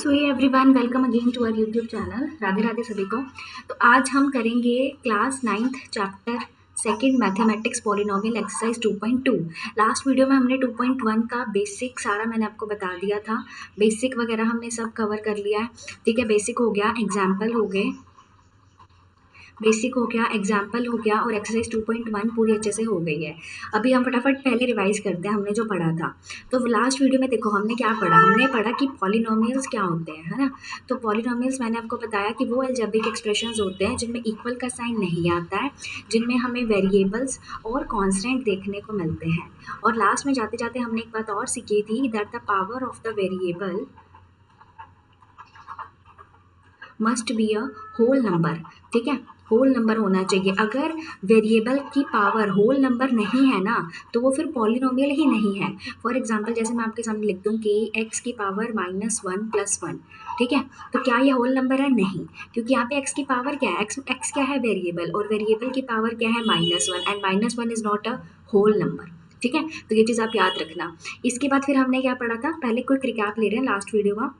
सो ये everyone welcome again to our YouTube channel. Radhe Radhe सभी को। तो आज हम करेंगे class 9th chapter second mathematics polynomial exercise 2.2। Last video में हमने 2.1 का बेसिक सारा मैंने आपको बता दिया था। बेसिक वगैरह हमने सब कवर कर लिया है। ठीक है, बेसिक हो गया, एग्जाम्पल हो गए, बेसिक हो गया, एग्जाम्पल हो गया और एक्सरसाइज 2.1 पूरी अच्छे से हो गई है। अभी हम फटाफट पहले रिवाइज करते हैं हमने जो पढ़ा था। तो लास्ट वीडियो में देखो हमने क्या पढ़ा, हमने पढ़ा कि पॉलिनोमियल्स क्या होते हैं, है ना। तो पॉलिनोमियल्स मैंने आपको बताया कि वो अलजेब्रिक एक्सप्रेशंस होते हैं जिनमें इक्वल का साइन नहीं आता है, जिनमें हमें वेरिएबल्स और कॉन्स्टेंट देखने को मिलते हैं। और लास्ट में जाते जाते हमने एक बात और सीखी थी, that the power of the variable must be a whole number. ठीक है, होल नंबर होना चाहिए। अगर वेरिएबल की पावर होल नंबर नहीं है ना, तो वो फिर पॉलिनोमियल ही नहीं है। फॉर एग्जांपल जैसे मैं आपके सामने लिख दूँ कि एक्स की पावर -1 + 1। ठीक है, तो क्या ये होल नंबर है? नहीं, क्योंकि यहाँ पे एक्स की पावर क्या है, एक्स क्या है, वेरिएबल, और वेरिएबल की पावर क्या है, -1, and -1 is not a whole number. ठीक है, तो ये चीज़ आप याद रखना। इसके बाद फिर हमने क्या पढ़ा था, पहले क्विक रिकैप ले रहे हैं लास्ट वीडियो का।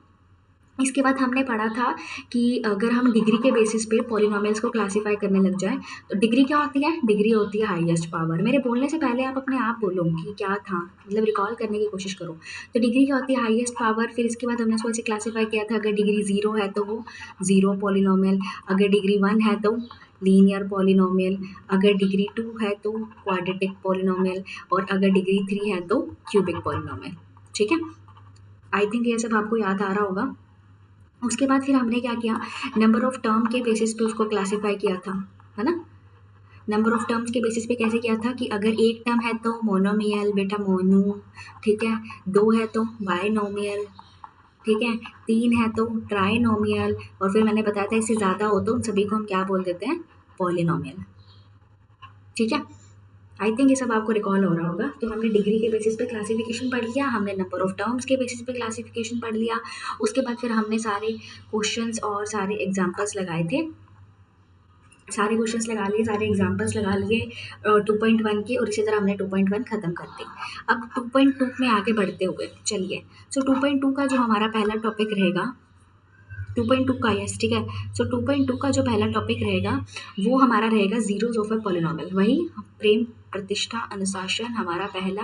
इसके बाद हमने पढ़ा था कि अगर हम डिग्री के बेसिस पे पॉलिनोमियल्स को क्लासिफाई करने लग जाए, तो डिग्री क्या होती है? डिग्री होती है हाईएस्ट पावर। मेरे बोलने से पहले आप अपने आप बोलो कि क्या था, मतलब रिकॉल करने की कोशिश करो। तो डिग्री क्या होती है? Highest power. फिर इसके बाद हमने इसको ऐसे क्लासीफाई किया था, अगर डिग्री 0 है तो वो ज़ीरो पॉलिनोमियल, अगर डिग्री 1 है तो लीनियर पॉलिनोमियल, अगर डिग्री 2 है तो क्वाड्रेटिक पॉलिनोमियल, और अगर डिग्री 3 है तो क्यूबिक पॉलिनोमियल। ठीक है, आई थिंक ये सब आपको याद आ रहा होगा। उसके बाद फिर हमने क्या किया, नंबर ऑफ टर्म के बेसिस पे उसको क्लासिफाई किया था, है ना। नंबर ऑफ टर्म्स के बेसिस पे कैसे किया था कि अगर एक टर्म है तो मोनोमियल, बेटा मोनो। ठीक है, 2 है तो बाइनोमियल। ठीक है, 3 है तो ट्राइनोमियल, और फिर मैंने बताया था इससे ज़्यादा हो तो उन सभी को हम क्या बोल देते हैं, पॉलिनोमियल। ठीक है, आई थिंक ये सब आपको रिकॉल हो रहा होगा। तो हमने डिग्री के बेसिस पे क्लासिफिकेशन पढ़ लिया, हमने नंबर ऑफ टर्म्स के बेसिस पे क्लासिफिकेशन पढ़ लिया। उसके बाद फिर हमने सारे क्वेश्चंस और सारे एग्जांपल्स लगाए थे, सारे क्वेश्चंस लगा लिए, सारे एग्जांपल्स लगा लिए 2.1 के, और इसी तरह हमने 2.1 ख़त्म कर दी। अब 2.2 में आगे बढ़ते हुए चलिए। सो 2.2 का जो हमारा पहला टॉपिक रहेगा, 2.2 का, यस ठीक है। सो 2.2 का जो पहला टॉपिक रहेगा वो हमारा रहेगा ज़ीरोज़ ऑफ अ पॉलिनोमियल। वही प्रेम प्रतिष्ठा अनुशासन हमारा पहला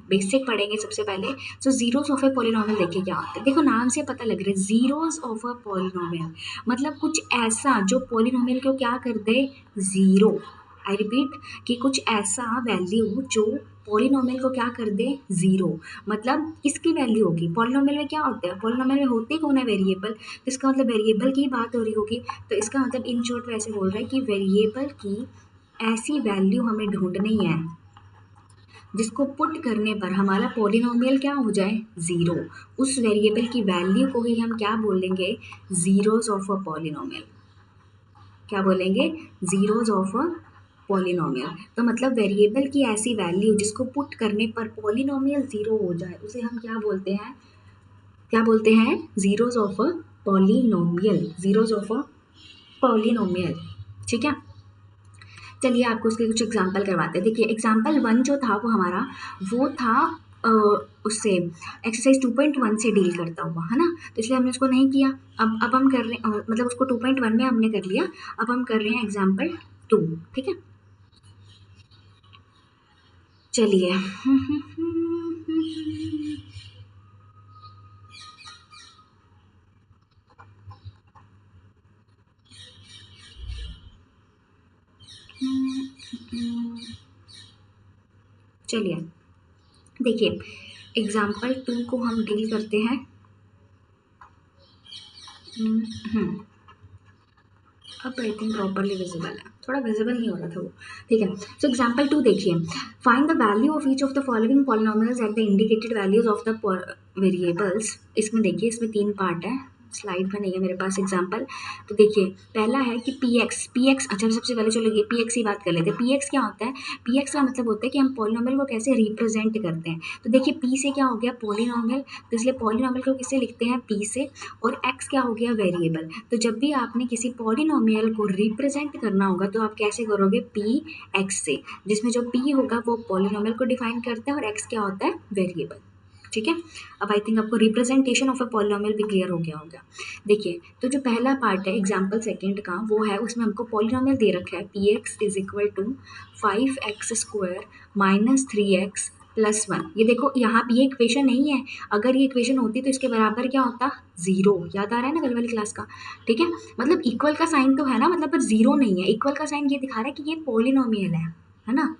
बेसिक पढ़ेंगे सबसे पहले। सो ज़ीरोज़ ऑफ अ पॉलिनोमियल देखिए क्या होता है। देखो नाम से पता लग रहा है, ज़ीरोज़ ऑफ अ पॉलिनोमियल मतलब कुछ ऐसा जो पॉलिनोमियल को क्या कर दे, ज़ीरो। आई रिपीट कि कुछ ऐसा वैल्यू जो पॉलिनोमियल को क्या कर दे, ज़ीरो। मतलब किसकी वैल्यू होगी, पॉलिनोमियल में क्या होता है, पॉलिनोमियल में होते कौन है, वेरिएबल। तो इसका मतलब वेरिएबल की बात हो रही होगी। तो इसका मतलब इन शॉर्ट वैसे बोल रहा है कि वेरिएबल की ऐसी वैल्यू हमें ढूंढनी है जिसको पुट करने पर हमारा पॉलिनोमियल क्या हो जाए, ज़ीरो। उस वेरिएबल की वैल्यू को ही हम क्या बोलेंगे, ज़ीरोज़ ऑफ अ पॉलिनोमियल। क्या बोलेंगे, ज़ीरोज़ ऑफ अ पॉलिनोमियल। तो मतलब वेरिएबल की ऐसी वैल्यू जिसको पुट करने पर पॉलिनोमियल ज़ीरो हो जाए, उसे हम क्या बोलते हैं, क्या बोलते हैं, zeros of a polynomial, zeros of a polynomial. ठीक है, चलिए आपको उसके कुछ एग्जांपल करवाते हैं। देखिए एग्जांपल 1 जो था वो हमारा वो था अ, उससे एक्सरसाइज 2.1 से डील करता हुआ, है ना। तो इसलिए हमने उसको नहीं किया। अब हम कर रहे हैं मतलब उसको 2.1 में हमने कर लिया। अब हम कर रहे हैं एग्जांपल 2। ठीक है, चलिए चलिए देखिए एग्जाम्पल 2 को हम डील करते हैं। अब आई थिंक प्रॉपरली विजिबल है, थोड़ा विजिबल नहीं हो रहा था वो। ठीक है, सो एग्जाम्पल 2 देखिए, find the value of each of the following polynomials at the indicated values of the variables. इसमें देखिए इसमें 3 पार्ट है, स्लाइड में नहीं है मेरे पास एग्जाम्पल। तो देखिए पहला है कि पी एक्स, अच्छा सबसे पहले चलो ये पी एक्स की बात कर लेते हैं। पी एक्स क्या होता है, पी एक्स का मतलब होता है कि हम पॉलिनोमियल को कैसे रिप्रेजेंट करते हैं। तो देखिए पी से क्या हो गया, पॉलिनोमियल, तो इसलिए पॉलिनोमियल को किससे लिखते हैं, पी से, और एक्स क्या हो गया, वेरिएबल। तो जब भी आपने किसी पॉलिनोमियल को रिप्रेजेंट करना होगा तो आप कैसे करोगे, पी एक्स से, जिसमें जो पी होगा वो पॉलिनोमियल को डिफाइन करता है और एक्स क्या होता है, वेरिएबल। ठीक है। अब आई थिंक आपको रिप्रेजेंटेशन ऑफ अ पॉलिनोमियल भी क्लियर हो गया होगा। देखिए तो जो पहला पार्ट है एग्जाम्पल सेकंड का वो है, उसमें हमको पॉलिनोमियल दे रखा है P x is equal to 5x² minus 3x plus 1। ये देखो यहाँ पे ये इक्वेशन नहीं है, अगर ये इक्वेशन होती तो इसके बराबर क्या होता, ज़ीरो। याद आ रहा है ना कल वाली क्लास का, ठीक है। मतलब इक्वल का साइन तो है ना, मतलब पर ज़ीरो नहीं है। इक्वल का साइन ये दिखा रहा है कि ये पॉलिनोमियल है ना,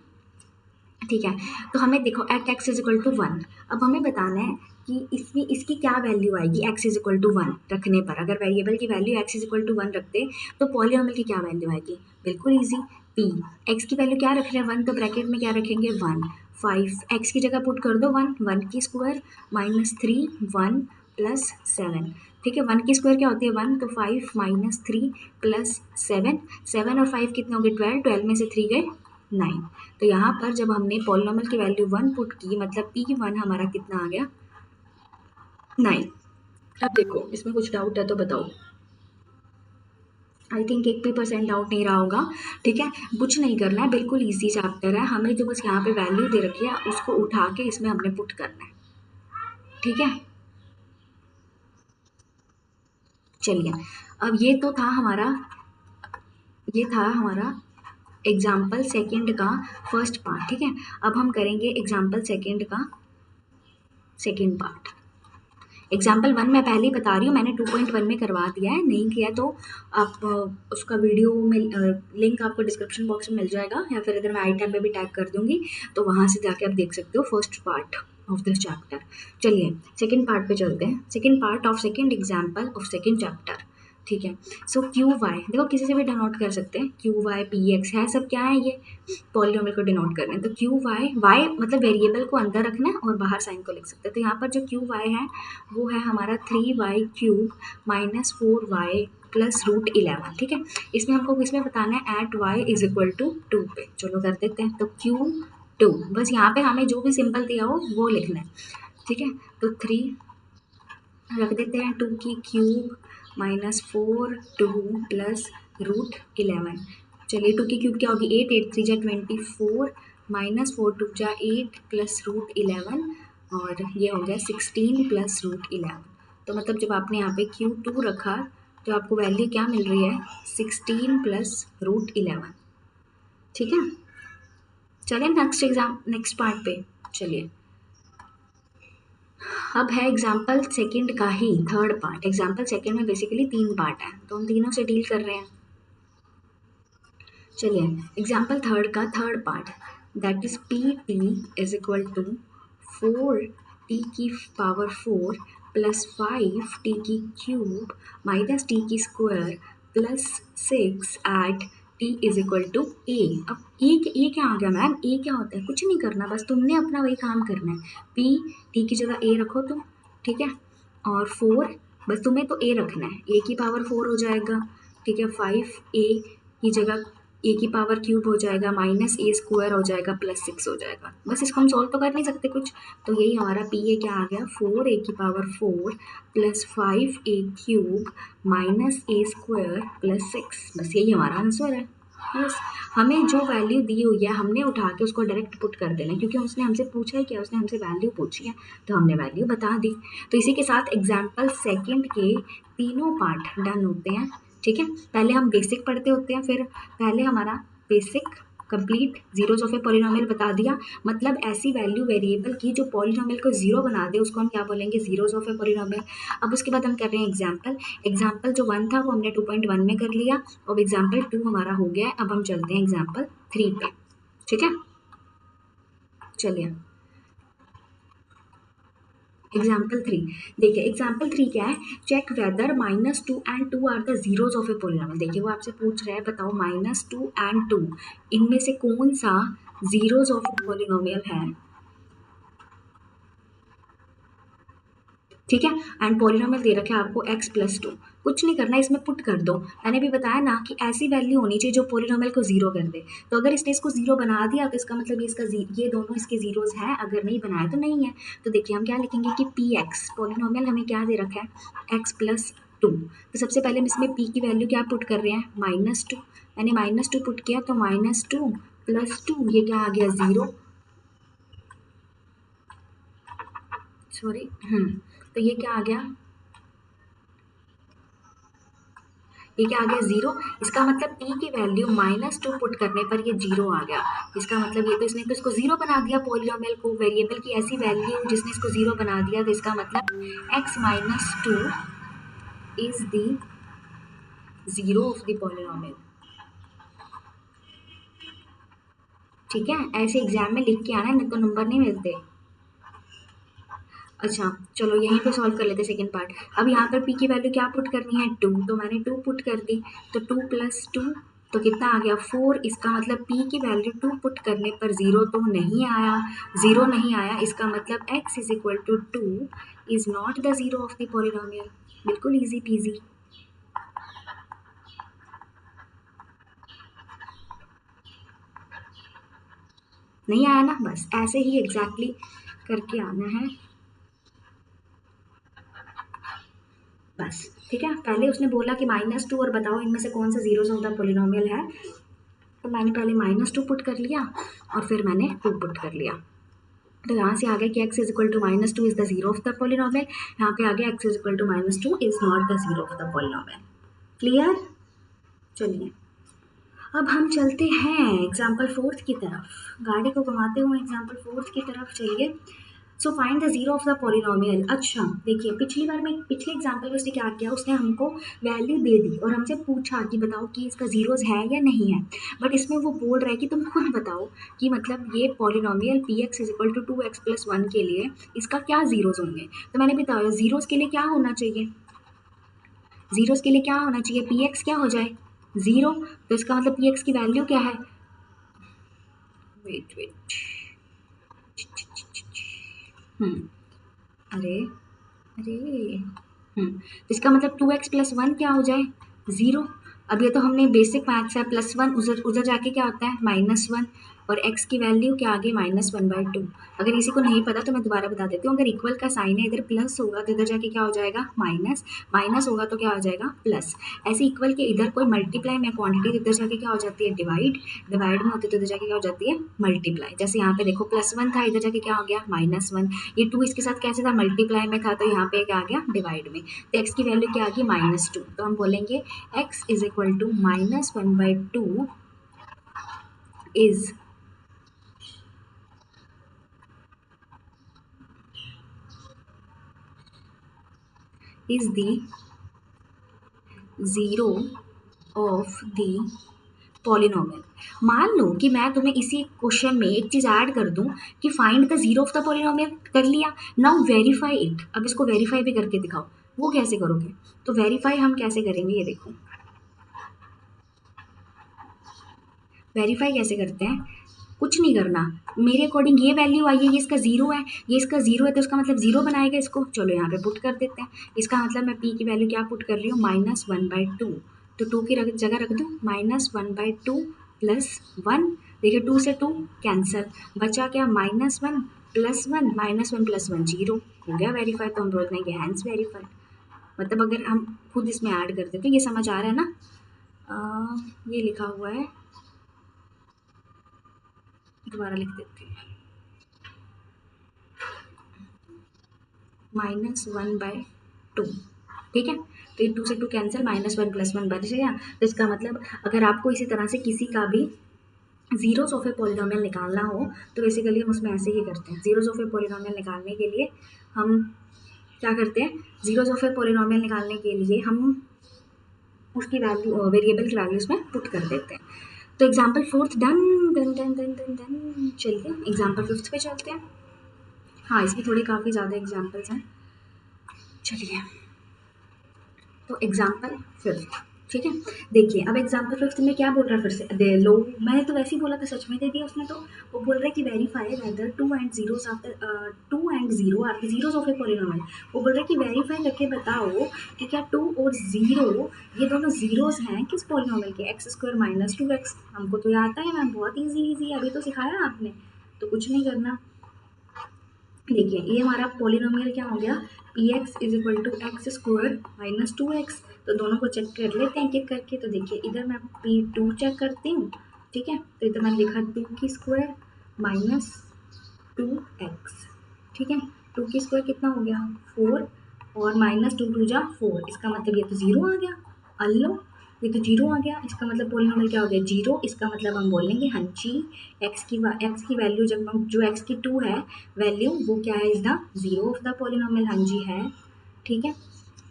ठीक है। तो हमें देखो at x is equal to 1, अब हमें बताना है कि इसमें इसकी क्या वैल्यू आएगी एक्स इज इक्वल टू 1 रखने पर। अगर वेरिएबल की value X is equal to 1 रखते तो पॉलिनोमियल की क्या वैल्यू आएगी, बिल्कुल ईजी। पी एक्स की वैल्यू क्या रख रहे हैं 1, तो ब्रैकेट में क्या रखेंगे 1, 5 एक्स की जगह पुट कर दो 1, 1 की स्क्वायर माइनस 3 1 प्लस 7, ठीक है। 1 की स्क्वायर क्या होती है 1, तो 5 माइनस 3 प्लस 7, 7 और 5 कितने हो गए 12, 12 में से 3 गए 9। तो यहाँ पर जब हमने पॉलिनोमियल की वैल्यू 1 पुट की, मतलब P1 हमारा कितना आ गया 9। अब देखो इसमें कुछ डाउट है तो बताओ, आई थिंक 1% डाउट नहीं रहा होगा, ठीक है। कुछ नहीं करना है, बिल्कुल इजी चैप्टर है। हमें जो बस यहाँ पे वैल्यू दे रखी है उसको उठा के इसमें हमने पुट करना है, ठीक है। चलिए अब ये था हमारा एग्जाम्पल सेकंड का फर्स्ट पार्ट, ठीक है। अब हम करेंगे एग्जाम्पल सेकंड का सेकंड पार्ट। एग्जाम्पल 1 मैं पहले ही बता रही हूँ, मैंने 2.1 में करवा दिया है, नहीं किया तो आप उसका वीडियो में लिंक आपको डिस्क्रिप्शन बॉक्स में मिल जाएगा, या फिर अगर मैं आई टैब में भी टैग कर दूँगी तो वहाँ से जाके आप देख सकते हो first part of this chapter. चलिए सेकेंड पार्ट पे चलते हैं, second part of second example of second chapter, ठीक है। सो क्यू वाई देखो किसी से भी डिनोट कर सकते हैं, क्यू वाई पी एक्स है, सब क्या है ये पॉलिनोमियल को डिनोट कर रहे हैं। तो क्यू वाई वाई मतलब वेरिएबल को अंदर रखना है और बाहर साइन को लिख सकते हैं। तो यहाँ पर जो क्यू वाई है वो है हमारा 3y³ minus 4y plus root 11, ठीक है। इसमें हमको किसमें बताना है at y is equal to 2 पे। चलो कर देते हैं। तो Q2 बस यहाँ पे हमें जो भी सिंपल दिया हो वो लिखना है, ठीक है। तो 3 रख देते हैं, 2 की क्यूब माइनस 4 2 प्लस रूट 11। चलिए 2 की क्यूब क्या होगी 8, 8 3 जा 24 माइनस 4 2 जा 8 प्लस रूट 11, और ये हो गया 16 प्लस रूट 11। तो मतलब जब आपने यहाँ पे Q2 रखा तो आपको वैल्यू क्या मिल रही है 16 प्लस रूट 11, ठीक है। चलिए नेक्स्ट पार्ट पे चलिए। अब है एग्जाम्पल सेकंड का ही थर्ड पार्ट। एग्जाम्पल सेकंड में बेसिकली 3 पार्ट है तो हम तीनों से डील कर रहे हैं। चलिए एग्जाम्पल थर्ड का third part that is P T is equal to 4t की पावर 4 प्लस 5t की क्यूब माइनस t की square plus 6 at t is equal to A. अब ए क्या आ गया मैम, ए क्या होता है, कुछ नहीं करना, बस तुमने अपना वही काम करना है। पी टी की जगह ए रखो तुम, ठीक है, और 4 बस तुम्हें तो ए रखना है, ए की पावर 4 हो जाएगा, ठीक है। 5 ए की जगह ए की पावर क्यूब हो जाएगा माइनस ए स्क्वायर हो जाएगा प्लस 6 हो जाएगा। बस इसको हम सॉल्व तो कर नहीं सकते कुछ, तो यही हमारा पी ए क्या आ गया 4 ए की पावर 4 प्लस 5 ए क्यूब माइनस ए स्क्वायर प्लस 6, बस यही हमारा आंसर है। बस हमें जो वैल्यू दी हुई है हमने उठा के उसको डायरेक्ट पुट कर देना, क्योंकि उसने हमसे पूछा है क्या, उसने हमसे वैल्यू पूछी है तो हमने वैल्यू बता दी। तो इसी के साथ एग्जाम्पल सेकंड के तीनों पार्ट डन होते हैं, ठीक है। पहले हम बेसिक पढ़ते होते हैं, फिर पहले हमारा basic complete zeros of a polynomial बता दिया, मतलब ऐसी वैल्यू वेरिएबल की जो पॉलिनोमियल को जीरो बना दे उसको हम क्या बोलेंगे जीरोस ऑफ ए पॉलिनोमियल। अब उसके बाद हम कर रहे हैं एग्जाम्पल जो 1 था वो हमने 2.1 में कर लिया, और एग्जाम्पल 2 हमारा हो गया है। अब हम चलते हैं एग्जाम्पल 3 पे, ठीक है। चलिए एग्जाम्पल 3 देखिए, एग्जाम्पल 3 क्या है, check whether -2 and 2 are the zeros of a polynomial. देखिए वो आपसे पूछ रहा है बताओ -2 एंड 2 इनमें से कौन सा जीरोज ऑफ ए पॉलिनोमियल है, ठीक है। एंड पॉलिनोमियल दे रखे आपको x प्लस 2, कुछ नहीं करना इसमें पुट कर दो। मैंने भी बताया ना कि ऐसी वैल्यू होनी चाहिए जो पॉलिनोमियल को जीरो कर दे। तो अगर इसने इसको जीरो बना दिया तो इसका मतलब ये दोनों इसके जीरोज हैं, अगर नहीं बनाया तो नहीं है। तो देखिए हम क्या लिखेंगे कि पी एक्स पॉलिनोमियल हमें क्या दे रखा है x प्लस 2। तो सबसे पहले हम इसमें p की वैल्यू क्या पुट कर रहे हैं -2, मैंने -2 पुट किया तो -2 प्लस 2 ये क्या आ गया 0। सॉरी। तो ये क्या आ गया, ये क्या आ गया, ज़ीरो। इसका मतलब पी की वैल्यू -2 पुट करने पर ये ज़ीरो आ गया। इसका मतलब ये तो इसने तो इसको ज़ीरो बना दिया, पॉलीनोमियल को, वेरिएबल की ऐसी वैल्यू जिसने इसको ज़ीरो बना दिया। तो इसका मतलब x - 2 is the zero of the polynomial. ठीक है, ऐसे एग्जाम में लिख के आना है, नहीं तो नंबर नहीं मिलते। अच्छा चलो यहीं पे सॉल्व कर लेते सेकंड पार्ट। अब यहाँ पर p की वैल्यू क्या पुट करनी है, 2, तो मैंने 2 पुट कर दी। तो 2 + 2 तो कितना आ गया, 4। इसका मतलब p की वैल्यू 2 पुट करने पर ज़ीरो तो नहीं आया, ज़ीरो नहीं आया। इसका मतलब x = 2 is not the zero of the polynomial. बिल्कुल ईजी पीजी। नहीं आया ना, बस ऐसे ही एग्जैक्टली करके आना है बस। ठीक है, पहले उसने बोला कि -2 और बताओ इनमें से कौन सा ज़ीरोज़ ऑफ द पॉलीनोमियल है। तो मैंने पहले -2 पुट कर लिया और फिर मैंने 2 पुट कर लिया। तो यहाँ से आ गया कि x = -2 is the zero of the polynomial. यहाँ पे आ गया x = -2 is not the zero of the polynomial. Clear? चलिए अब हम चलते हैं एग्जाम्पल 4 की तरफ, गाड़ी को घुमाते हुए एग्जाम्पल 4 की तरफ चलिए। So find the zero of the polynomial. अच्छा देखिए, पिछली बार में पिछले एग्जाम्पल में उसने क्या किया, उसने हमको वैल्यू दे दी और हमसे पूछा कि बताओ कि इसका ज़ीरोज़ है या नहीं है। बट इसमें वो बोल रहा है कि तुम खुद बताओ कि मतलब ये पॉलीनोमियल px = 2x + 1 के लिए इसका क्या ज़ीरोज़ होंगे। तो मैंने बताया ज़ीरोज़ के लिए क्या होना चाहिए, ज़ीरोज़ के लिए क्या होना चाहिए, px क्या हो जाए, ज़ीरो। तो इसका मतलब px की वैल्यू क्या है, वेट वेट, अरे अरे, तो इसका मतलब 2x + 1 क्या हो जाए, ज़ीरो। अब ये तो हमने बेसिक मैथ्स है, +1 उधर उधर जाके क्या होता है -1, और x की वैल्यू क्या आ गई -1/2। अगर किसी को नहीं पता तो मैं दोबारा बता देती हूँ, अगर इक्वल का साइन है इधर प्लस होगा तो इधर जाके क्या हो जाएगा माइनस, माइनस होगा तो क्या हो जाएगा प्लस। ऐसे इक्वल के इधर कोई मल्टीप्लाई में क्वांटिटी इधर जाके क्या हो जाती है डिवाइड, डिवाइड में होती है तो इधर जाके क्या हो जाती है मल्टीप्लाई। जैसे यहाँ पे देखो +1 था, इधर जाके क्या हो गया -1। ये 2 इसके साथ कैसे था, मल्टीप्लाई में था, तो यहाँ पे क्या आ गया डिवाइड में। तो x की वैल्यू क्या आ गई -2। तो हम बोलेंगे x = -1/2 is the zero of the polynomial. मान लो कि मैं तुम्हें इसी क्वेश्चन में एक चीज़ ऐड कर दूं कि find the zero of the polynomial, कर लिया। नाउ वेरीफाई इट, अब इसको वेरीफाई भी करके दिखाओ। वो कैसे करोगे, तो वेरीफाई हम कैसे करेंगे, ये देखो वेरीफाई कैसे करते हैं। कुछ नहीं करना, मेरे अकॉर्डिंग ये वैल्यू आई है, ये इसका ज़ीरो है, ये इसका ज़ीरो है, तो इसका मतलब ज़ीरो बनाएगा इसको। चलो यहाँ पे पुट कर देते हैं। इसका मतलब मैं p की वैल्यू क्या पुट कर रही हूँ -1/2। तो 2 की जगह रख दूँ -1/2 + 1। देखिए 2 से 2 कैंसिल, बचा क्या -1 + 1, -1 + 1 ज़ीरो। हो गया वेरीफाई। तो हम बोलते हैं कि हैंस वेरीफाई। मतलब अगर हम खुद इसमें ऐड कर देते, तो ये समझ आ रहा है ना। ये लिखा हुआ है, दोबारा लिख देती हूँ, -1/2। ठीक है, तो ये 2 से 2 कैंसिल, -1 + 1 बच गया। तो इसका मतलब अगर आपको इसी तरह से किसी का भी ज़ीरोज़ ऑफ ए पॉलीनोमियल निकालना हो तो बेसिकली हम उसमें ऐसे ही करते हैं। ज़ीरोज़ ऑफ ए पॉलीनोमियल निकालने के लिए हम क्या करते हैं, ज़ीरोज़ ऑफ ए पॉलीनोमियल निकालने के लिए हम उसकी वैल्यू वेरिएबल की वैल्यू उसमें पुट कर देते हैं। तो example 4 done done done done done done. चलिए एग्जाम्पल 5 पे चलते हैं। हाँ, इसमें थोड़े काफ़ी ज़्यादा एग्जाम्पल्स हैं। चलिए तो एग्जाम्पल 5, ठीक है। देखिए अब एग्जाम्पल 5 में क्या बोल रहा है, फिर से दे लो, मैंने तो वैसे ही बोला था, सच में दे दिया उसने। तो वो बोल रहा है कि verify whether 2 and 0 after 2 and 0 are the zeros of a polynomial. वो बोल रहा है कि वेरीफाई करके बताओ कि क्या 2 और 0 ये दोनों ज़ीरोज़ हैं किस पॉलीनोमियल के, x² - 2x। हमको तो ये आता है मैम, बहुत ईजी अभी तो सिखाया आपने, तो कुछ नहीं करना। देखिए ये हमारा पॉलीनोमियल क्या हो गया, px = x² - 2x। तो दोनों को चेक कर लेते हैं एक एक करके। तो देखिए इधर मैं p2 चेक करती हूँ, ठीक है। तो इधर मैंने लिखा 2 की स्क्वायर - 2x, ठीक है। 2 की स्क्वायर कितना हो गया 4 और माइनस 2 टू जा 4, इसका मतलब ये तो 0 आ गया। अल्लो, ये तो 0 आ गया, इसका मतलब पॉलिनॉमियल क्या हो गया 0। इसका मतलब हम बोलेंगे हाँ जी एक्स की वैल्यू जब हम जो एक्स की 2 है वैल्यू वो क्या है is the 0 of the polynomial, हाँ जी है। ठीक है,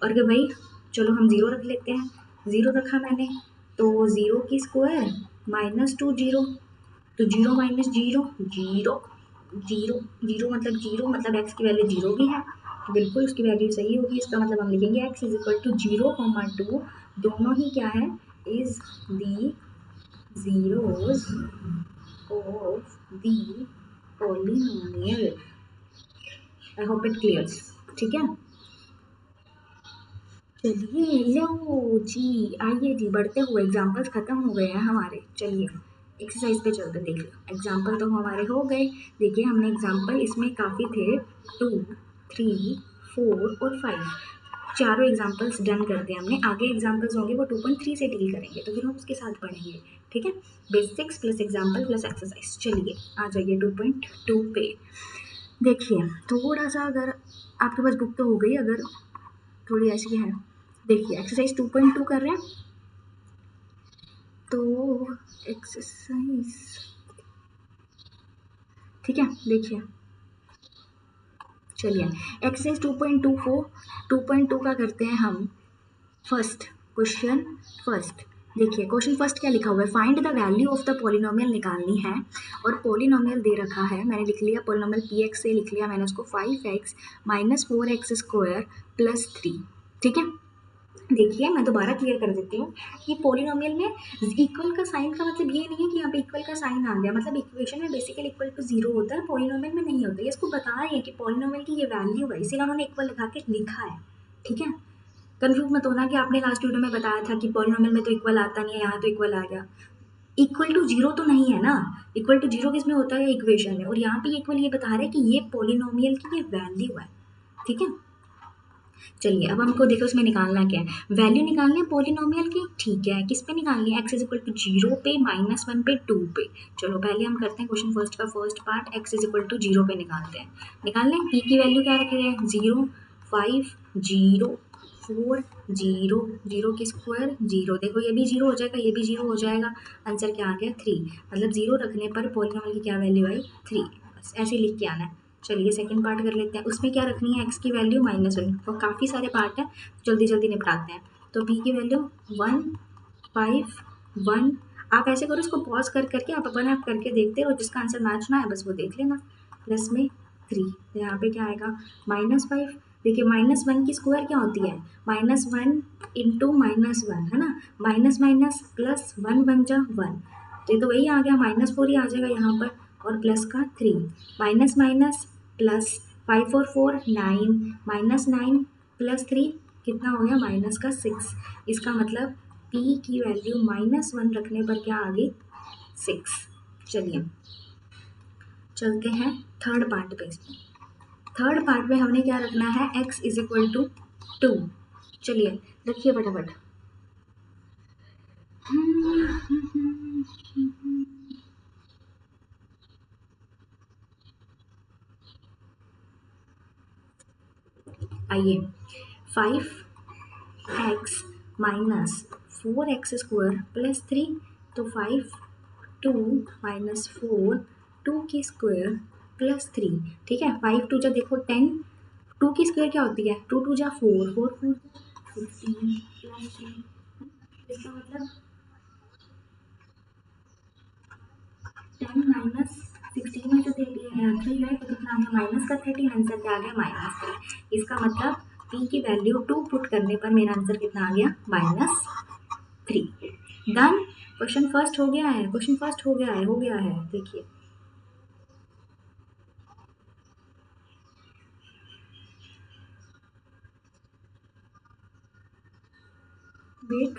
और कि भाई चलो हम 0 रख लेते हैं, 0 रखा मैंने तो 0 की स्क्वायर माइनस 2 0, तो 0 माइनस 0 0 0 0 मतलब 0 मतलब एक्स की वैल्यू 0 भी है, तो बिल्कुल उसकी वैल्यू सही होगी। इसका मतलब हम लिखेंगे एक्स इज इक्वल टू 0, 2 दोनों ही क्या है is the zeros of the polynomial. I hope it clears. ठीक है, चलिए लो जी, आइए जी बढ़ते हुए, एग्जाम्पल्स खत्म हो गए हैं हमारे। चलिए एक्सरसाइज पे चलते, देख लो एग्जाम्पल तो हमारे हो गए। देखिए हमने एग्जाम्पल इसमें काफ़ी थे 2, 3, 4 और 5, चारों एग्जाम्पल्स डन कर दिए हमने। आगे एग्जाम्पल्स होंगे वो 2.3 से डील करेंगे, तो फिर हम उसके साथ पढ़ेंगे। ठीक है, basics plus example plus exercise. चलिए आ जाइए 2.2 पे। देखिए थोड़ा सा अगर आपके पास बुक तो हो गई, अगर थोड़ी ऐसी है, देखिए एक्सरसाइज 2.2 कर रहे हैं तो एक्सरसाइज, ठीक है देखिए चलिए एक्सरसाइज 2.2 को 2.2 का करते हैं हम फर्स्ट क्वेश्चन। फर्स्ट देखिए क्वेश्चन फर्स्ट क्या लिखा हुआ है, find the value of the polynomial निकालनी है, और पॉलिनोमियल दे रखा है, मैंने लिख लिया पॉलिनोमियल पी एक्स से लिख लिया मैंने उसको 5x minus 4x square plus 3। ठीक है, देखिए मैं दोबारा क्लियर कर देती हूँ कि पॉलिनोमियल में इक्वल का साइन का मतलब ये नहीं है कि यहाँ पे इक्वल का साइन आ गया, मतलब इक्वेशन में बेसिकली इक्वल टू 0 होता है, पॉलिनोमियल में नहीं होता है। इसको बता रहे हैं कि पॉलिनोमियल की ये वैल्यू है, इसीलिए उन्होंने इक्वल लगा के लिखा है। ठीक है, कन्फ्यूज मत होना कि आपने लास्ट वीडियो में बताया था कि पॉलिनोमियल में तो इक्वल आता नहीं है, यहाँ तो इक्वल आ गया। इक्वल टू 0 तो नहीं है ना, इक्वल टू 0 किस में होता है इक्वेशन में, और यहाँ पे इक्वल ये बता रहे हैं कि ये पॉलिनोमियल की ये वैल्यू है। ठीक है, चलिए अब हमको देखो उसमें निकालना क्या है, वैल्यू निकालनी है पॉलिनोमियल की। ठीक है, किस पे निकालनी है, एक्स इज इक्वल टू 0 पे, -1 पे, 2 पे। चलो पहले हम करते हैं क्वेश्चन फर्स्ट का first part, X is equal to 0 पे निकालते हैं। निकाल लें, पी की वैल्यू क्या रख रहे हैं 0, 5 0 4 0 0 की स्क्वायर 0, देखो ये भी 0 हो जाएगा, ये भी 0 हो जाएगा, आंसर क्या आ गया 3, मतलब 0 रखने पर पॉलिनोमियल की क्या वैल्यू आई 3, बस ऐसे लिख के आना है। चलिए सेकंड पार्ट कर लेते हैं, उसमें क्या रखनी है एक्स की वैल्यू -1, तो काफ़ी सारे पार्ट हैं, जल्दी जल्दी निपटाते हैं। तो पी की वैल्यू 1 5 1, आप ऐसे करो इसको पॉज कर करके आप अपन आप करके देखते हो, जिसका आंसर मैच ना है बस वो देख लेना। प्लस में 3, तो यहाँ पे क्या आएगा -5। देखिए -1 की स्क्वायर क्या होती है -1 इंटू -1 है ना, माइनस माइनस प्लस 1 बन जा 1, तो वही आ गया -4 ही आ जाएगा यहाँ पर, और प्लस का 3, माइनस माइनस प्लस 5 और 4 9, -9 प्लस 3 कितना हो गया माइनस का 6, इसका मतलब p की वैल्यू -1 रखने पर क्या आ गई 6। चलिए चलते हैं थर्ड पार्ट पे। इसमें थर्ड पार्ट में हमने क्या रखना है x इज इक्वल टू 2। चलिए रखिए फटाफट। आइए 5x minus 4x square plus 3, तो 5 2 माइनस 4 2 की स्क्वायर प्लस 3। ठीक है, 5 2 जा देखो 10, 2 की स्क्वायर क्या होती है 2 2 जा 4 4 4 16 प्लस 3, इसका मतलब 10 माइनस 16 में जो 3 है तो कितना आ गया माइनस का 13, आंसर क्या आ गया -3। इसका मतलब p की वैल्यू 2 पुट करने पर मेरा आंसर कितना आ गया -3। डन, क्वेश्चन फर्स्ट हो गया है, क्वेश्चन फर्स्ट हो गया है देखिए। वेट,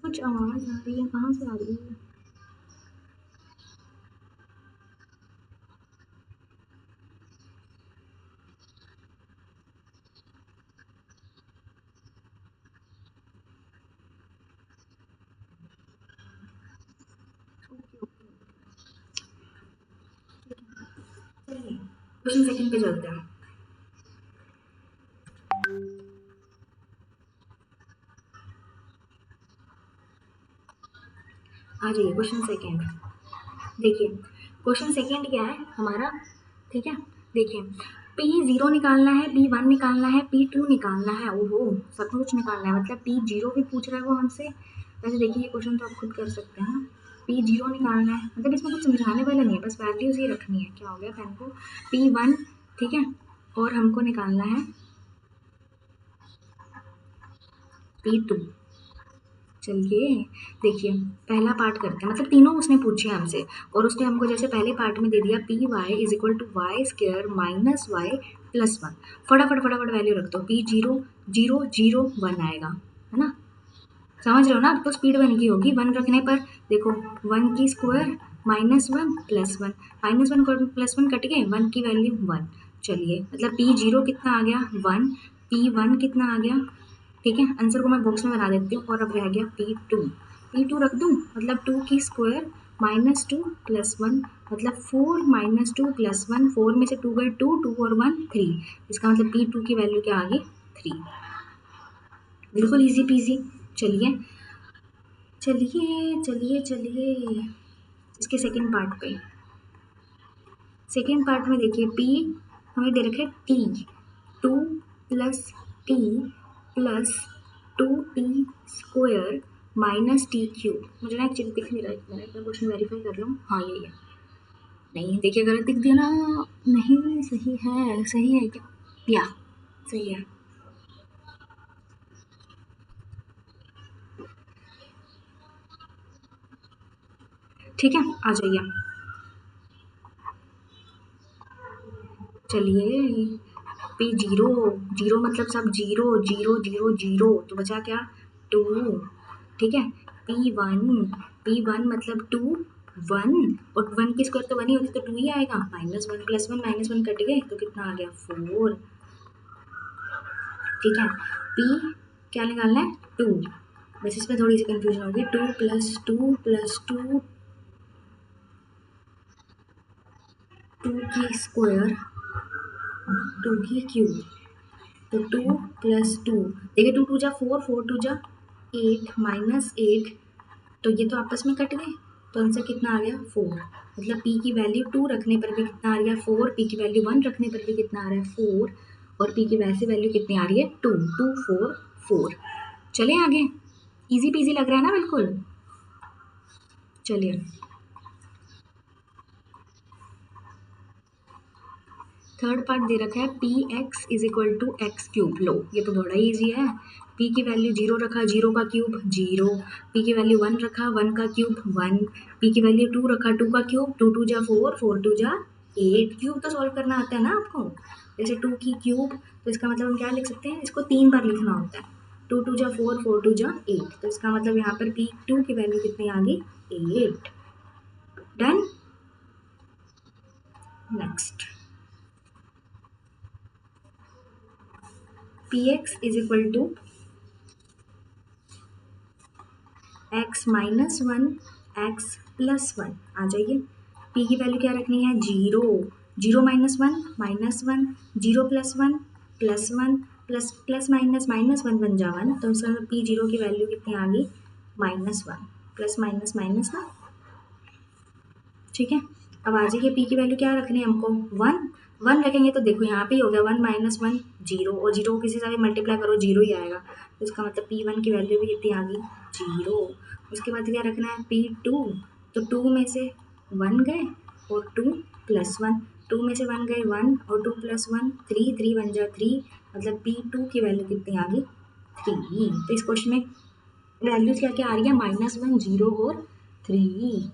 कुछ आवाज आ रही है, कहाँ से आ रही है। क्वेश्चन सेकंड पे चलते हैं। आ जाइए क्वेश्चन सेकंड। देखिए क्वेश्चन सेकंड क्या है हमारा, ठीक है। देखिए P0 निकालना है, P1 निकालना है, P2 निकालना है। ओहो, सब कुछ निकालना है, मतलब P0 भी पूछ रहा है वो हमसे। वैसे देखिए ये क्वेश्चन तो आप खुद कर सकते हैं। P0 निकालना है, मतलब इसमें कुछ समझाने वाला नहीं है, बस वैल्यूज ही रखनी है। क्या हो गया पेन को, P1, ठीक है, और हमको निकालना है P2। चलिए देखिए पहला पार्ट करते हैं, मतलब तीनों उसने पूछे हमसे, और उसने हमको जैसे पहले पार्ट में दे दिया P Y is equal to Y square minus Y plus one. फटाफट फटाफट वैल्यू रख दो। P0 0 0 1 आएगा, है ना। समझ रहे हो ना, अब तो स्पीड वन की होगी। वन रखने पर देखो, वन की square minus one plus one, minus one plus one cut गए, वन की वैल्यू वन। चलिए मतलब P0 कितना आ गया, वन। P1 कितना आ गया, ठीक है। आंसर को मैं बॉक्स में बना देती हूँ, और अब रह गया P2। P2 रख दूँ, मतलब टू की square minus two plus one, मतलब four minus two plus one, four में से टू गए टू, टू और वन थ्री। इसका मतलब P2 की वैल्यू क्या आ गई, थ्री। बिल्कुल इजी पीजी। चलिए चलिए चलिए चलिए इसके सेकंड पार्ट पे। सेकंड पार्ट में देखिए P हमें दे रखे T, two plus T plus two T square minus T cube. मुझे ना एक चीज़ दिख नहीं रहा है, मैंने अपना क्वेश्चन वेरीफाई कर लूँ। हाँ यही है। नहीं देखिए गलत दिख दिया ना, नहीं सही है, सही है क्या, या सही है। ठीक है आ जाइए। चलिए P0, जीरो मतलब सब जीरो जीरो जीरो जीरो, तो बचा क्या, टू, ठीक है। P1 मतलब टू, वन, और वन की स्क्वायर तो वन ही होती, तो टू ही आएगा। Minus one plus one, minus one cut गए, तो कितना आ गया, फोर, ठीक है। P क्या निकालना है, टू। बस इसमें थोड़ी सी कंफ्यूजन होगी, two plus two plus two, two की स्क्वायर, टू की क्यूब, तो टू प्लस टू, देखिए टू टू जा फोर, फोर टू जा एट, माइनस एट, तो ये तो आपस में कट गए, तो आंसर कितना आ गया, फोर। मतलब पी की वैल्यू टू रखने पर भी कितना आ रहा है, फोर। पी की वैल्यू वन रखने पर भी कितना आ रहा है, फोर। और पी की वैसे वैल्यू कितनी आ रही है, टू, टू फोर फोर। चलें आगे, इजी पीजी लग रहा है ना बिल्कुल। चलिए थर्ड पार्ट दे रखा है P x is equal to x cube. लो ये तो बड़ा ईजी है। पी की वैल्यू जीरो रखा, जीरो का क्यूब जीरो। पी की वैल्यू वन रखा, वन का क्यूब वन। पी की वैल्यू टू रखा, टू का क्यूब, टू टू जा फोर, फोर टू जा एट। क्यूब तो सॉल्व करना आता है ना आपको, जैसे टू की क्यूब, तो इसका मतलब हम क्या लिख सकते हैं, इसको तीन बार लिखना होता है। टू टू जा फोर, फोर टू जा एट, तो इसका मतलब यहाँ पर पी टू की वैल्यू कितनी आ गई, eight. Done. Next p x is equal to x minus one x plus one. आ जाइए, पी की वैल्यू क्या रखनी है, zero. Zero minus one, zero plus one, plus plus minus minus one बन जा वन, तो इसका मतलब P0 की वैल्यू कितनी आ गई, minus one. Plus minus minus ना, ठीक है। अब आ जाइए, पी की वैल्यू क्या रखनी है हमको, वन। वन रखेंगे तो देखो यहाँ पे ही हो गया वन माइनस वन, जीरो, और जीरो को किसी से भी मल्टीप्लाई करो जीरो ही आएगा, तो इसका मतलब P1 की वैल्यू भी कितनी आ गई, जीरो। उसके बाद क्या रखना है, P2, तो टू में से वन गए और टू प्लस वन, टू में से वन गए वन और to plus one three, three one जा थ्री, मतलब P2 की वैल्यू कितनी आ गई, थ्री। तो इस क्वेश्चन में वैल्यूज क्या क्या आ रही है, माइनस वन, जीरो और three.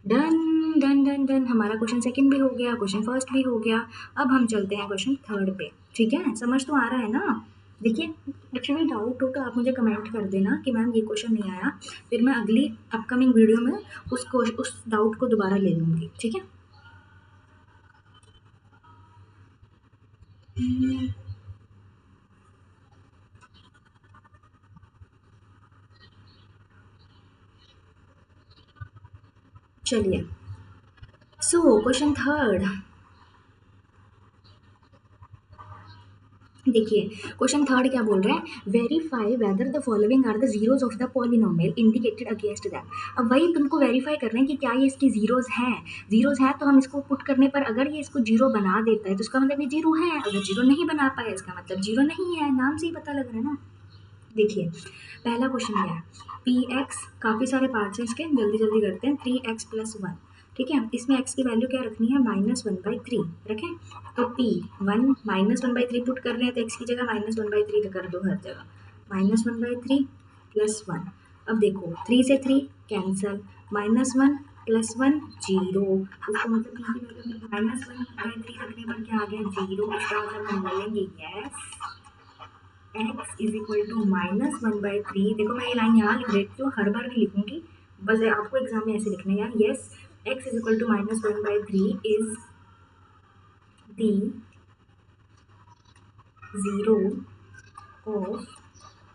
Done done done done, हमारा क्वेश्चन सेकंड भी हो गया, क्वेश्चन फर्स्ट भी हो गया। अब हम चलते हैं क्वेश्चन थर्ड पे, ठीक है। समझ तो आ रहा है ना। देखिए कुछ भी डाउट हो तो आप मुझे कमेंट कर देना कि मैम ये क्वेश्चन नहीं आया, फिर मैं अगली अपकमिंग वीडियो में उस डाउट को दोबारा ले लूँगी, ठीक है। चलिए सो क्वेश्चन थर्ड, देखिए क्वेश्चन थर्ड क्या बोल रहे हैं, verify whether the following are the zeros of the polynomial indicated against that. अब वही तुमको वेरीफाई करना है कि क्या ये इसकी जीरोज हैं तो हम इसको पुट करने पर अगर ये इसको जीरो बना देता है तो उसका मतलब ये जीरो है, अगर जीरो नहीं बना पाया इसका मतलब जीरो नहीं है, नाम से ही पता लग रहा है ना। देखिए पहला क्वेश्चन क्या है, पी एक्स, काफ़ी सारे पार्ट्स हैं इसके, जल्दी जल्दी करते हैं। 3x+1, ठीक है, इसमें x की वैल्यू क्या रखनी है, -1/3 रखें। तो p 1 -1/3 पुट कर रहे हैं तो x की जगह -1/3 कर दो हर जगह, -1/3 + 1। अब देखो 3 से 3 कैंसिल, -1 + 1 0, उसका मतलब p की वैल्यू -1/3 रखने पर क्या आ गया, 0। इसका मतलब हम बोलेंगे yes x is equal to -1/3। देखो मैं ये लाइन यहाँ लिख देती हूँ, हर बार नहीं लिखूंगी, बस आपको एग्जाम में ऐसे लिखना है यार, yes x is equal to -1/3 is the zero of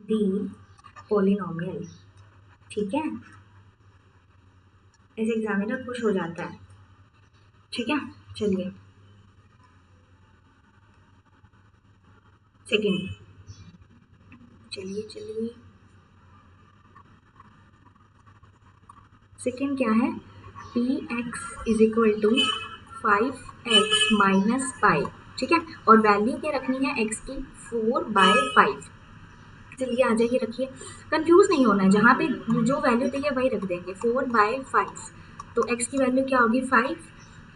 the polynomial, ठीक है, ऐसे एग्जामिनर खुश हो जाता है, ठीक है। चलिए सेकेंड, चलिए सेकेंड क्या है, P x is equal to 5x - pi, ठीक है, और वैल्यू क्या रखनी है x की, 4/5। चलिए आ जाइए, रखिए, कंफ्यूज नहीं होना है, जहाँ पे जो वैल्यू दी है वही रख देंगे, 4/5। तो x की वैल्यू क्या होगी 5,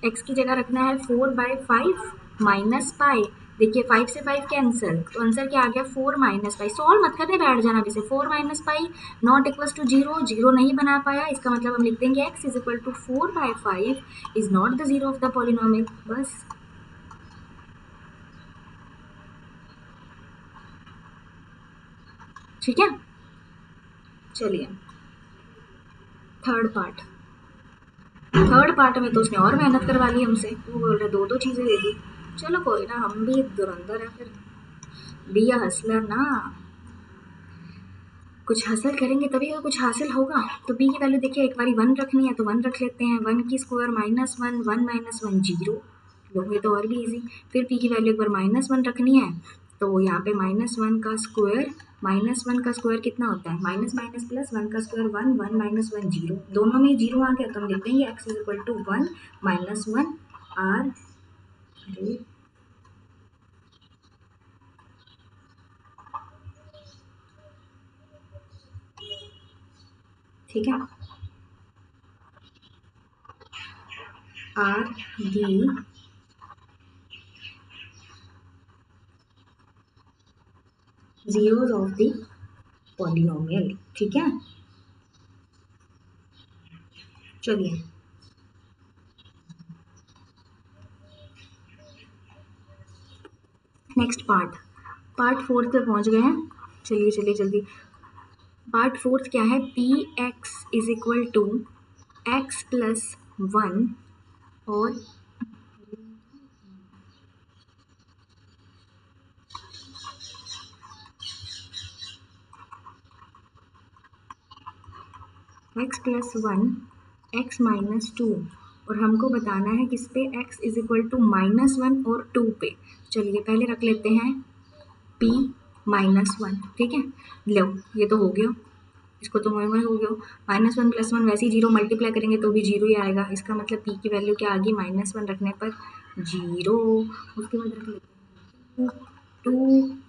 x की जगह रखना है 4/5 - पाई। देखिए 5 से 5 कैंसिल, तो आंसर क्या आ गया, 4 - पाई। सॉल्व मत करने बैठ जाना अभी से, 4 - पाई नॉट इक्वल्स टू 0, 0 नहीं बना पाया, इसका मतलब हम लिख देंगे x is equal to 4/5 is not the zero of the polynomial, बस। ठीक है, चलिए थर्ड पार्ट में तो उसने और मेहनत करवा ली हमसे, वो बोल रहा दो चीज़ें दे दी। चलो कोई ना, हम भी धुरंधर है फिर, बी अ हसलर ना, कुछ हासिल करेंगे तभी तो कुछ हासिल होगा। तो बी की वैल्यू देखिए, एक बारी 1 रखनी है तो 1 रख लेते हैं, 1 की स्क्वायर -1, 1 - 1 0, लो ये तो और भी इजी। फिर पी की वैल्यू एक बार -1 रखनी है, तो यहाँ पे -1 का स्क्वायर, -1 का स्क्वायर कितना होता है, माइनस माइनस प्लस, 1 का स्क्वायर 1, 1 - 1 0, दोनों में 0 आ गया तो हम लिख देंगे x is equal to 1 - 1 are, अरे ठीक है, are the zeros of the polynomial, ठीक है। चलिए नेक्स्ट पार्ट 4 पे पहुंच गए हैं, चलिए जल्दी। पार्ट 4 क्या है, P x is equal to x+1 और x+1 x-2, और हमको बताना है किस पे, x इज इक्वल टू -1 और 2 पे। चलिए पहले रख लेते हैं p -1, ठीक है, लो ये तो हो गया, इसको तो मोह हो गया, -1 + 1 वैसे ही 0 मल्टीप्लाई करेंगे तो भी 0 ही आएगा, इसका मतलब p की वैल्यू क्या आ गई, -1 रखने पर 0। उसके बाद रख लेते हैं 2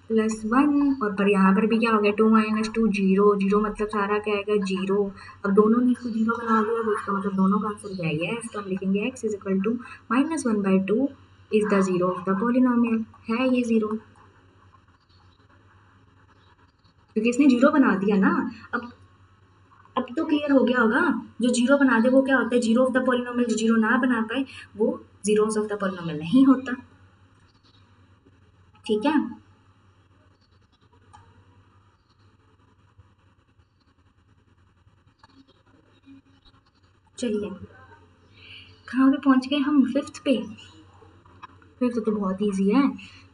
+ 1, और पर यहाँ पर भी क्या हो गया, 2 - 2 0, 0 मतलब सारा क्या आएगा 0। अब दोनों ने इसको 0 बना दिया तो इसका मतलब दोनों का आंसर क्या है, यस, तो हम लिखेंगे x is equal to -1/2 is the zero of the polynomial, है ये 0, क्योंकि इसने 0 बना दिया ना। अब तो क्लियर हो गया होगा, जो 0 बना दे वो क्या होता है, जीरो ऑफ द पॉलिनोमियल, जो 0 ना बना पाए वो जीरोस ऑफ द पॉलिनोमियल नहीं होता, ठीक है। चलिए कहाँ पे पहुँच गए हम, फिफ्थ पे। फिफ्थ तो बहुत ईजी है,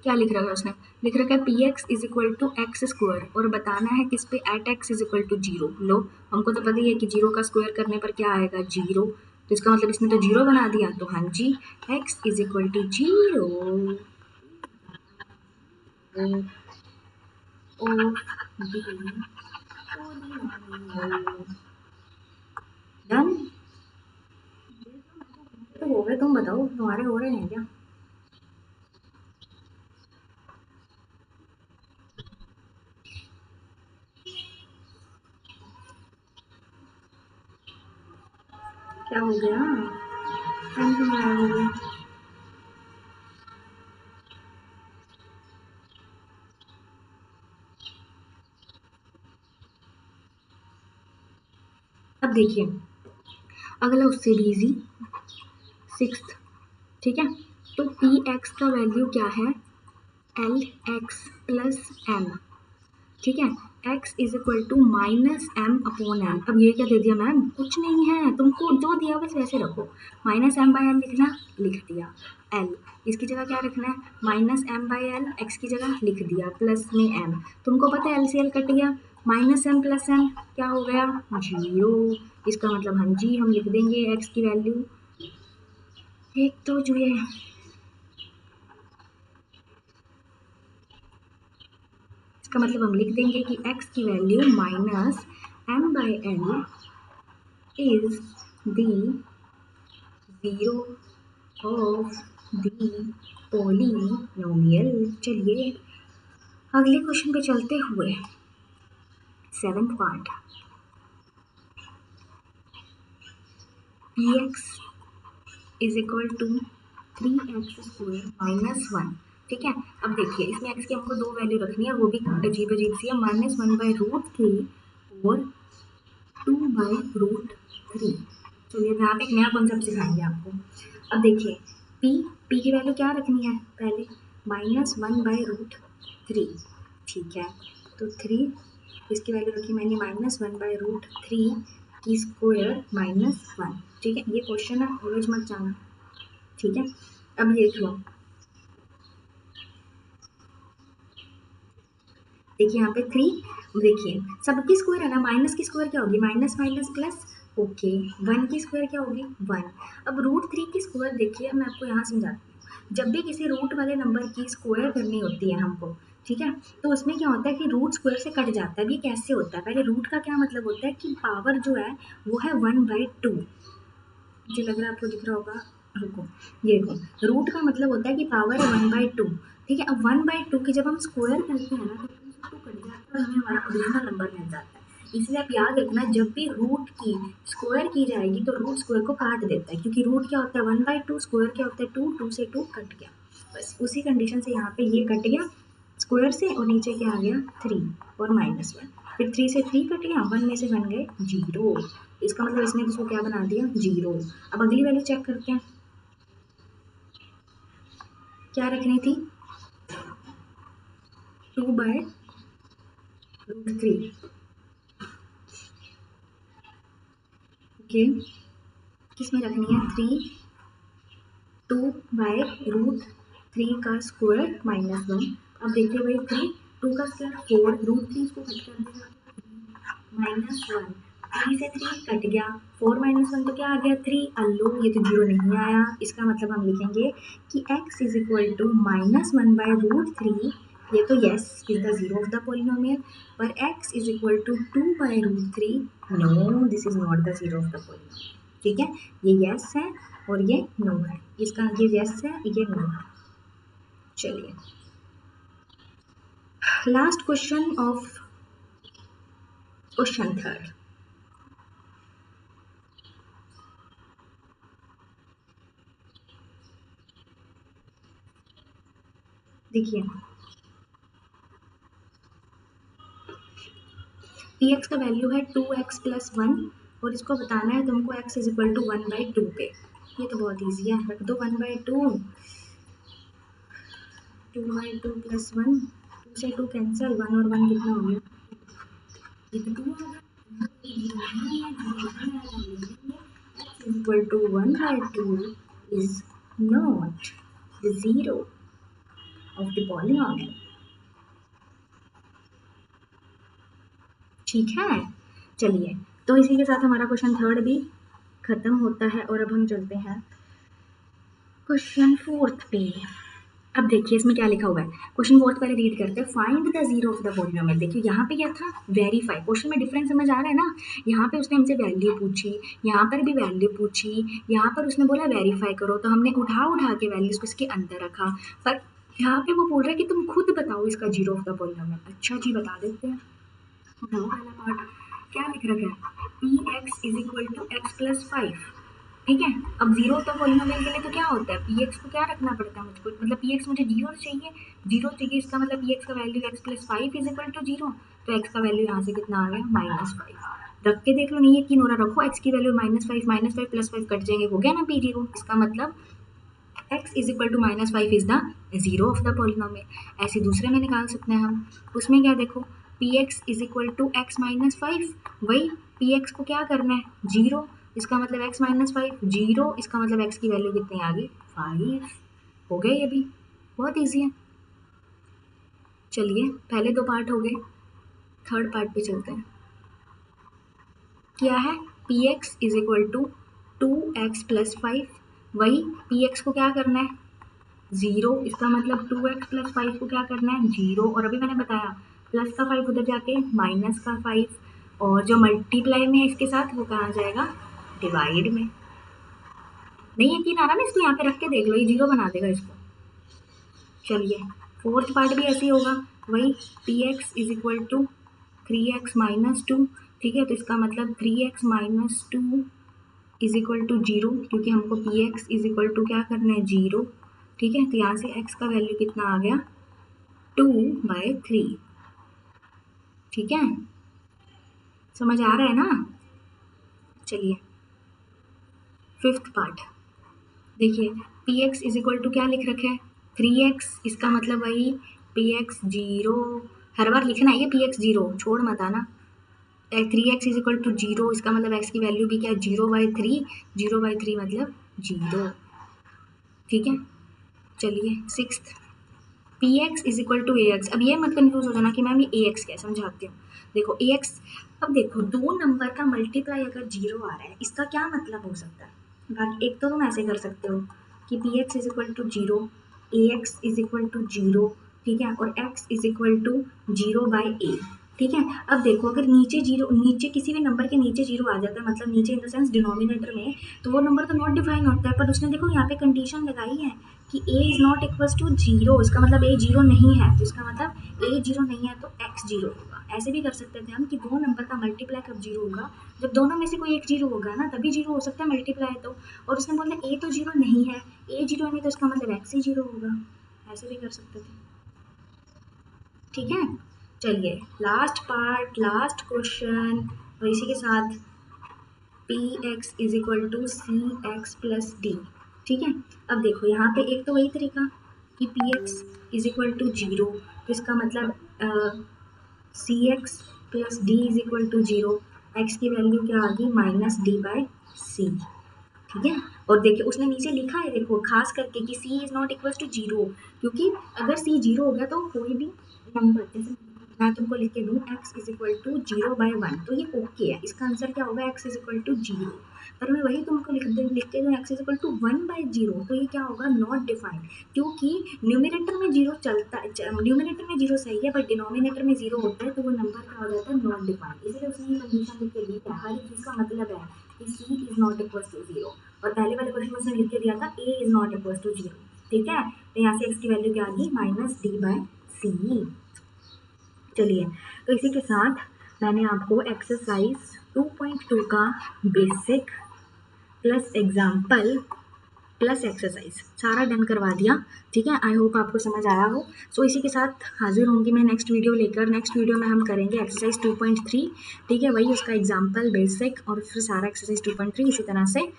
क्या लिख रखा है उसने, लिख रखा है P x is equal to x square, और बताना है किस पे, at x is equal to 0। लो हमको तो पता ही है कि 0 का स्क्वायर करने पर क्या आएगा 0, तो इसका मतलब इसने तो 0 बना दिया, तो हाँ जी x is equal to 0, done. तो हो गए, तुम बताओ तुम्हारे हो रहे हैं क्या? क्या हो गया? टाइम क्यों गायब हो गया? अब देखिए, अगला उससे भी इजी, सिक्स्थ, ठीक है। तो पी एक्स का वैल्यू क्या है? एल एक्स प्लस एम, ठीक है। x is equal to minus m upon m. अब ये क्या दे दिया मैम? कुछ नहीं है, तुमको जो दिया बस वैसे रखो। माइनस एम बाई एल लिखना, लिख दिया। एल इसकी जगह क्या रखना है? Minus m by l, x की जगह लिख दिया, प्लस में एम। तुमको पता है एल से एल कट गया, माइनस एम प्लस एम क्या हो गया? जीरो। इसका मतलब हाँ जी, हम लिख देंगे एक्स की वैल्यू, एक तो जो है इसका मतलब हम लिख देंगे कि x की value minus m by l is the zero of the polynomial. चलिए अगले क्वेश्चन पे चलते हुए, seventh part, p x is equal to 3x² minus 1, ठीक है। अब देखिए इसमें x की हमको दो वैल्यू रखनी है, वो भी अजीब अजीब सी है, -1/√3 और 2/√3। चलिए यहाँ पे एक नया कॉन्सेप्ट सिखाएंगे आपको। अब देखिए p की वैल्यू क्या रखनी है? पहले -1/√3, ठीक है। तो 3, इसकी वैल्यू रखी मैंने -1/√3 की स्क्वायर माइनस 1, ठीक है। ये क्वेश्चन है, ऑलवेज मत जाना, ठीक है। अब देख लो, देखिए यहाँ पे 3, देखिए सबकी स्क्वायर है ना, माइनस की स्क्वायर क्या होगी? Minus minus plus, okay. 1 की स्क्वायर क्या होगी? 1। अब √3 की स्क्वायर देखिए, मैं आपको यहाँ समझाती हूँ। जब भी किसी रूट वाले नंबर की स्क्वायर करनी होती है हमको, ठीक है, तो उसमें क्या होता है कि रूट स्क्वायर से कट जाता है। अब ये कैसे होता है? पहले रूट का क्या मतलब होता है कि पावर जो है वो है 1/2। मुझे लग रहा है आपको दिख रहा होगा, रुको, ये देखो, रूट का मतलब होता है कि पावर है 1/2, ठीक है। अब 1/2 की जब हम स्क्वायर करते हैं ना, तो कट जाता है और हमें हमारा ओरिजिनल नंबर मिल जाता है। इसलिए आप याद रखना, जब भी रूट की स्क्वायर की जाएगी तो रूट स्क्वायर को काट देता है, क्योंकि रूट क्या होता है 1/2, स्क्वायर क्या होता है 2, 2 से 2 कट गया। बस उसी कंडीशन से यहाँ पे ये कट गया स्क्वायर से, और नीचे क्या आ गया? 3 और -1। फिर 3 से 3 कट गया, 1 में से बन गए 0। इसका मतलब इसने इसको क्या बना दिया? 0। अब अगली वैल्यू चेक करते हैं, क्या रखनी थी? 2/√3, ओके। किस में रखनी है? 2/√3 का स्क्वायर माइनस 1। अब देखिए भाई, 3, 2 का स्क्वायर 4, √3 इसको कट कर देगा, -1। 3 से 3 कट गया, 4 -1 तो क्या आ गया? 3। अल्लो, ये तो 0 नहीं आया। इसका मतलब हम लिखेंगे कि x इज इक्वल टू -1/√3। ये तो yes is the zero of the polynomial, पर x is equal to 2/√3, no this is not the zero of the polynomial, ठीक है। ये यस है और ये नो है, इसका ये यस है, ये नो है। चलिए last question of question third, देखिए पी एक्स का वैल्यू है 2x प्लस 1, और इसको बताना है तुमको x इज इक्वल टू 1/2 पे। ये तो बहुत ईजी है, रख दो 1/2, 2/2 प्लस 1, 2 से 2 कैंसिल, 1 और 1 कितना हो गया? ये तो 2 आ गया। x is equal to 1/2 is not the zero of the polynomial, ठीक है। चलिए तो इसी के साथ हमारा क्वेश्चन थर्ड भी खत्म होता है, और अब हम चलते हैं क्वेश्चन फोर्थ पे। अब देखिए इसमें क्या लिखा हुआ है, क्वेश्चन बहुत पहले रीड करते हैं। Find the zero of the polynomial. देखिए यहाँ पे क्या था, वेरीफाई। क्वेश्चन में डिफरेंस समझ आ रहा है ना, यहाँ पे उसने हमसे वैल्यू पूछी, यहाँ पर भी वैल्यू पूछी, यहाँ पर उसने बोला वेरीफाई करो, तो हमने उठा के वैल्यूज को इसके अंदर रखा। पर यहाँ पे वो बोल रहा है कि तुम खुद बताओ इसका जीरो ऑफ द पॉलिनोमियल। अच्छा जी, बता देते हैं। बताओ पहला पार्ट क्या लिख रखा है, P x is equal to x plus 5। ठीक है, अब जीरो तो पॉलिनोमियल के लिए तो क्या होता है, पी एक्स को क्या रखना पड़ता है मुझको, मतलब पी एक्स मुझे जीरो चाहिए, जीरो चाहिए, इसका मतलब पी एक्स का value x plus 5 is equal to zero. तो एक्स का वैल्यू यहाँ से कितना आ गया, -5। रख के देख लो, नहीं यकीन हो रहा, रखो एक्स की वैल्यू -5 प्लस 5 कट जाएंगे, हो गया ना पी जीरो। इसका मतलब x is equal to -5 is the zero of the polynomial. ऐसे दूसरे में निकाल सकते हैं हम। उसमें क्या देखो, p x is equal to x -5, वही पी एक्स को क्या करना है, जीरो, इसका मतलब x -5 जीरो, इसका मतलब x की वैल्यू कितनी आ गई, 5। हो गए ये भी, बहुत ईजी है। चलिए पहले दो पार्ट हो गए, थर्ड पार्ट पे चलते हैं। क्या है, P x is equal to 2x plus 5, वही पी एक्स को क्या करना है, जीरो, इसका मतलब 2x प्लस 5 को क्या करना है, जीरो, और अभी मैंने बताया प्लस का 5 उधर जाके माइनस का 5, और जो मल्टीप्लाई में है इसके साथ वो कहाँ जाएगा, डिवाइड में। नहीं यकीन आ रहा ना, इसको यहाँ पे रख के देख लो, ये जीरो बना देगा इसको। चलिए फोर्थ पार्ट भी ऐसे ही होगा, वही p x is equal to 3x minus 2। ठीक है, तो इसका मतलब 3x minus 2 is equal to zero, क्योंकि हमको p x is equal to क्या करना है, जीरो। ठीक है, तो यहाँ से x का वैल्यू कितना आ गया, 2/3। ठीक है, समझ आ रहा है ना। चलिए फिफ्थ पार्ट देखिए, p x is equal to क्या लिख रखे है, 3x, इसका मतलब वही पी एक्स जीरो, हर बार लिखना है ये पी एक्स जीरो, छोड़ मत आना। 3x is equal to zero, इसका मतलब x की वैल्यू भी क्या है, 0/3, 0/3 मतलब जीरो। ठीक है, चलिए sixth, p x is equal to a x. अब ये मत कन्फ्यूज हो जाना कि मैम ये ए एक्स क्या है, समझाती हूँ। देखो ए एक्स, अब देखो दो नंबर का मल्टीप्लाई अगर जीरो आ रहा है, इसका क्या मतलब हो सकता है। बाकी एक तो तुम ऐसे कर सकते हो कि p x is equal to zero, a x is equal to zero, ठीक है, और x is equal to 0/a। ठीक है, अब देखो अगर नीचे जीरो, नीचे किसी भी नंबर के नीचे जीरो आ जाता है, मतलब नीचे इन द सेंस डिनोमिनेटर में, तो वो नंबर तो नॉट डिफाइन होता है। पर उसने देखो यहाँ पे कंडीशन लगाई है कि a is not equals to zero, इसका मतलब a जीरो नहीं है, तो इसका मतलब a जीरो नहीं है तो x जीरो होगा। ऐसे भी कर सकते थे हम कि दो नंबर का मल्टीप्लाई कब जीरो होगा, जब दोनों में से कोई एक जीरो होगा ना, तभी जीरो हो सकता है मल्टीप्लाई तो। और उसने बोला a तो जीरो नहीं है, a जीरो नहीं तो इसका मतलब x ही जीरो होगा। ऐसे भी कर सकते थे। ठीक है, चलिए लास्ट पार्ट, लास्ट क्वेश्चन, और इसी के साथ p x is equal to c x plus d. ठीक है, अब देखो यहाँ पे एक तो वही तरीका कि p x is equal to zero, तो इसका मतलब c x plus d is equal to zero, x की वैल्यू क्या आ गई, -d/c। ठीक है, और देखिए उसने नीचे लिखा है, देखो खास करके कि c is not equal to zero, क्योंकि अगर c जीरो हो गया तो कोई भी नंबर, जैसे मैं तुमको लिख के दूँ x इज इक्वल टू 0/1, तो ये ओके है, इसका आंसर क्या होगा, x is equal to zero. पर मैं वही तुमको लिख के दूँ x इज इक्वल टू 1/0, तो ये क्या होगा, नॉट डिफाइंड, क्योंकि न्यूमिनेटर में जीरो चलता है, न्यूमिनेटर में जीरो सही है, बट डिनोमिनेटर में जीरो होता है, तो वो नंबर क्या हो जाता है, नॉट डिफाइंड। इसलिए उसने ये कंडीशन लिख के दी है, हर एक चीज़ का मतलब है कि c is not equal to zero. और पहले वाले क्वेश्चन में उसने लिख के दिया था a is not equal to zero. ठीक है, तो यहाँ से x की वैल्यू क्या आ गई, -d/c। चलिए, तो इसी के साथ मैंने आपको एक्सरसाइज 2.2 का basic plus example plus exercise सारा डन करवा दिया। ठीक है, आई होप आपको समझ आया हो। सो इसी के साथ हाजिर होंगी मैं नेक्स्ट वीडियो लेकर। नेक्स्ट वीडियो में हम करेंगे एक्सरसाइज 2.3। ठीक है, वही उसका एग्जाम्पल बेसिक और फिर सारा एक्सरसाइज 2.3 इसी तरह से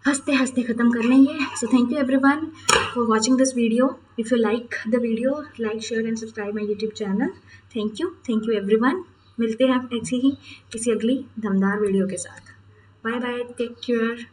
हंसते हंसते ख़त्म कर लेंगे। So thank you everyone for watching this video. If you like the video, like share and subscribe my YouTube channel. Thank you everyone. मिलते हैं ऐसे ही किसी अगली दमदार वीडियो के साथ। Bye bye, take care.